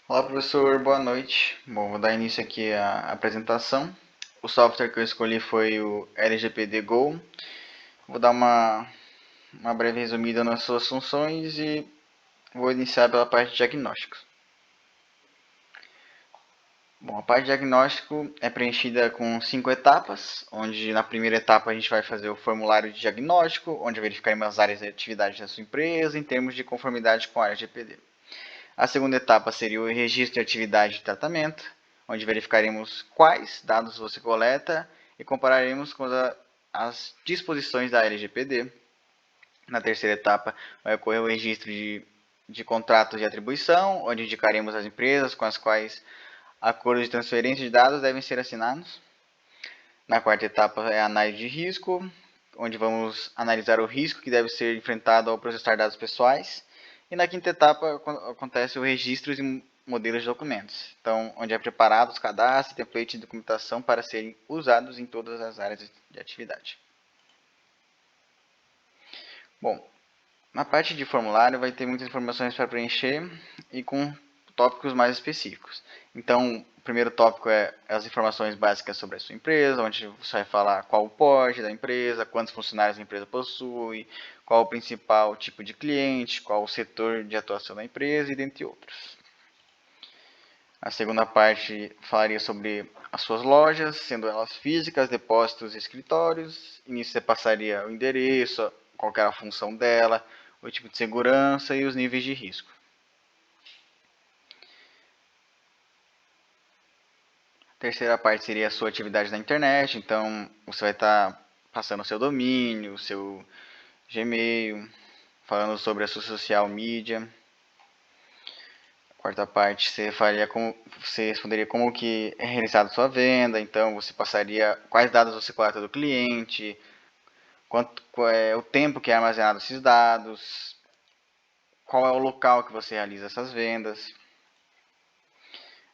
Olá, professor, boa noite. Bom, vou dar início aqui à apresentação. O software que eu escolhi foi o LGPD Go. Vou dar uma breve resumida nas suas funções e vou iniciar pela parte de diagnósticos. Bom, a parte de diagnóstico é preenchida com 5 etapas, onde na primeira etapa a gente vai fazer o formulário de diagnóstico, onde verificaremos as áreas de atividade da sua empresa em termos de conformidade com a LGPD. A segunda etapa seria o registro de atividade de tratamento, onde verificaremos quais dados você coleta e compararemos com as disposições da LGPD. Na terceira etapa, vai ocorrer o registro de contratos de atribuição, onde indicaremos as empresas com as quais acordos de transferência de dados devem ser assinados. Na quarta etapa é a análise de risco, onde vamos analisar o risco que deve ser enfrentado ao processar dados pessoais. E na quinta etapa acontece o registro de modelos de documentos, então, onde é preparado os cadastros e templates de documentação para serem usados em todas as áreas de atividade. Bom, na parte de formulário vai ter muitas informações para preencher e com tópicos mais específicos. Então, o primeiro tópico é as informações básicas sobre a sua empresa, onde você vai falar qual o porte da empresa, quantos funcionários a empresa possui, qual o principal tipo de cliente, qual o setor de atuação da empresa e dentre outros. A segunda parte falaria sobre as suas lojas, sendo elas físicas, depósitos e escritórios. E nisso você passaria o endereço, qual era a função dela, o tipo de segurança e os níveis de risco. A terceira parte seria a sua atividade na internet, então você vai estar passando o seu domínio, o seu Gmail, falando sobre a sua social media. A quarta parte você responderia como que é realizada a sua venda, então você passaria quais dados você coleta do cliente, qual é o tempo que é armazenado esses dados, qual é o local que você realiza essas vendas.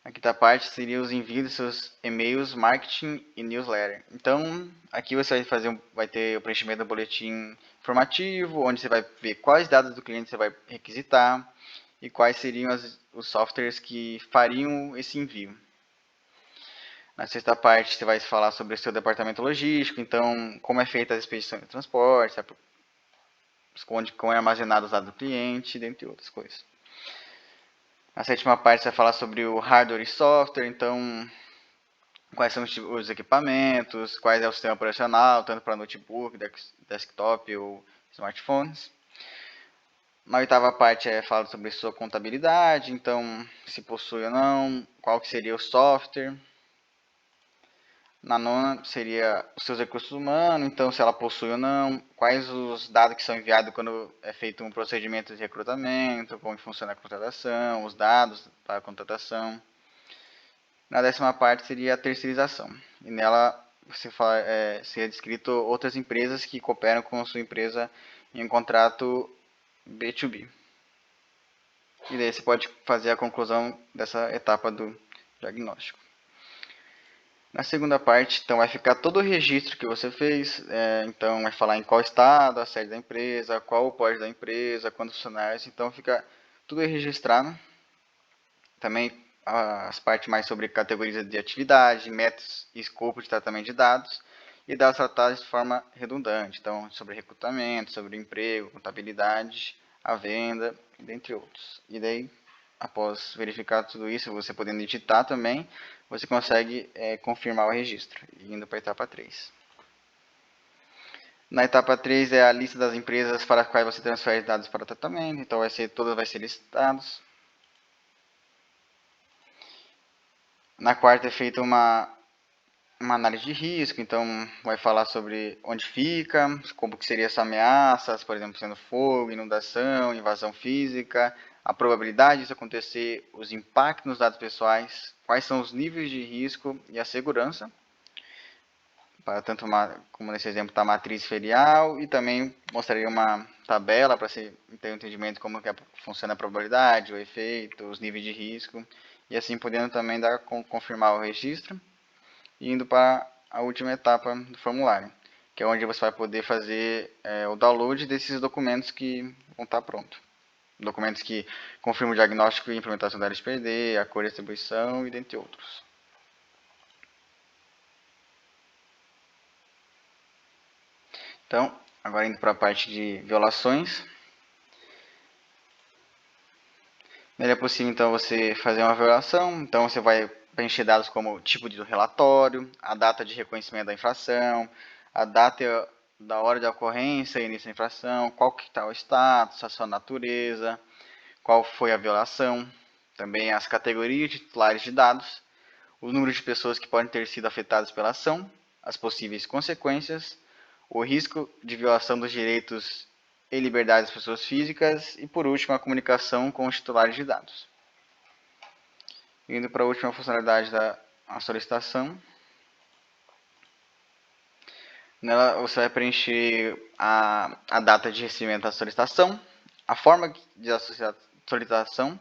A quinta parte seria os envios dos seus e-mails, marketing e newsletter. Então, aqui você vai ter o preenchimento do boletim informativo, onde você vai ver quais dados do cliente você vai requisitar e quais seriam os softwares que fariam esse envio. Na sexta parte, você vai falar sobre o seu departamento logístico, então, como é feita a expedição de transporte, como é armazenado os dados do cliente, dentre outras coisas. Na sétima parte, você vai falar sobre o hardware e software, então, quais são os equipamentos, quais é o sistema operacional, tanto para notebook, desktop ou smartphones. Na oitava parte é falado sobre sua contabilidade, então se possui ou não, qual que seria o software. Na nona seria os seus recursos humanos, então se ela possui ou não, quais os dados que são enviados quando é feito um procedimento de recrutamento, como funciona a contratação, os dados para a contratação. Na décima parte seria a terceirização, e nela seria descrito outras empresas que cooperam com a sua empresa em um contrato B2B. E daí você pode fazer a conclusão dessa etapa do diagnóstico. Na segunda parte, então, vai ficar todo o registro que você fez. Então, vai falar em qual estado, a sede da empresa, qual o porte da empresa, quantos funcionários. Então, fica tudo registrado. Também as partes mais sobre categorias de atividade, métodos e escopo de tratamento de dados. E dados tratados de forma redundante. Então, sobre recrutamento, sobre emprego, contabilidade, a venda, dentre outros. E daí, após verificar tudo isso, você podendo editar também, você consegue confirmar o registro, indo para a etapa 3. Na etapa 3 é a lista das empresas para as quais você transfere dados para o tratamento, então todas vai ser listados. Na quarta é feita uma análise de risco, então vai falar sobre onde fica, como que seria essa ameaça, por exemplo, sendo fogo, inundação, invasão física, a probabilidade disso acontecer, os impactos nos dados pessoais, quais são os níveis de risco e a segurança, para tanto como nesse exemplo está a matriz ferial, e também mostraria uma tabela para ter um entendimento de como que funciona a probabilidade, o efeito, os níveis de risco, e assim podendo também confirmar o registro, e indo para a última etapa do formulário, que é onde você vai poder fazer o download desses documentos que vão estar prontos. documentos que confirmam o diagnóstico e implementação da LGPD, a cor e distribuição e dentre outros. Então, agora indo para a parte de violações. Nele é possível, então, você fazer uma violação. Então, você vai preencher dados como o tipo de relatório, a data de reconhecimento da infração, a data da hora de ocorrência e início da infração, qual que está o status, a sua natureza, qual foi a violação, também as categorias de titulares de dados, o número de pessoas que podem ter sido afetadas pela ação, as possíveis consequências, o risco de violação dos direitos e liberdades das pessoas físicas e, por último, a comunicação com os titulares de dados. Indo para a última funcionalidade da solicitação. Nela você vai preencher a data de recebimento da solicitação, a forma de solicitação,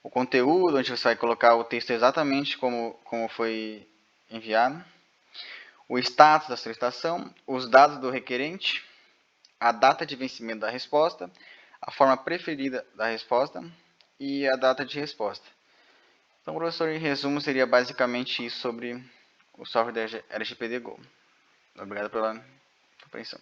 o conteúdo, onde você vai colocar o texto exatamente como foi enviado, o status da solicitação, os dados do requerente, a data de vencimento da resposta, a forma preferida da resposta e a data de resposta. Então, professor, em resumo, seria basicamente isso sobre o software da LGPD Go. Obrigado pela compreensão.